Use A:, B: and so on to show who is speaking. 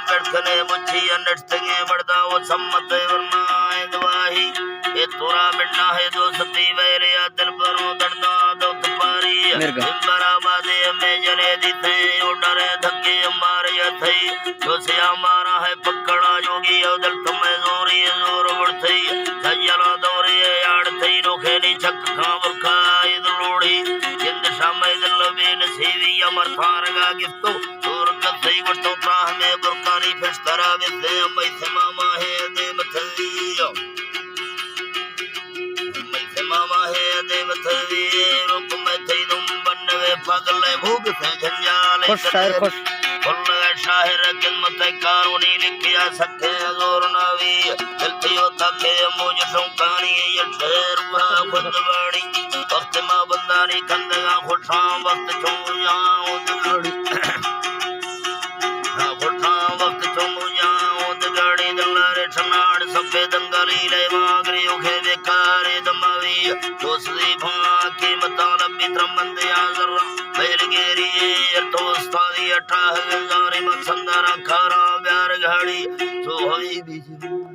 A: बड़कने मुच्छी नटतगे बड़दा वो सम्मत वरनाए दवाही ये तोरा बिन्ना है दोस्ती वैरिया दिल परों दर्दा दौत पारी बराबादे में जने दिते ओ डरे धक्के मारे थई तो सिया मारा है पकड़ा योगी ओ दिल तुम्हें जोरी जोर उड़थई सजला दौरे याड़ थई नोखे नी छक खा बुरखा इद लोड़ी जिंद शामे दिल बेन सेवी अमर थारगा गिफ्तो और कथई वटो प्राह में बुरकानी फिस्तरा विदे मई से मामा है दे मथलियो मामा है देव थवी रूप में थई तुम बनवे पगले भूग से झंझाले
B: खुश शायर खुश
A: फुल शाहिर किस्मत कानूनी लिखिया सके जोर नवी दिलती होता के मुझ शौकानी ये ठहर खुदवाणी वक्त मां बंदानी कंदगा खुशा वक्त चुया उदगड़ी खुशा वक्त चुया उदगड़ी दलारे छनाड़ सफेद दंगली ले वागरी उखे बेकार दमावी दोस्ती भा की मतलब मित्रमंद याजरा बैल गेरी दोस्तारी अठाह जारी मसंदरा खारा प्यार घड़ी सो होई बीच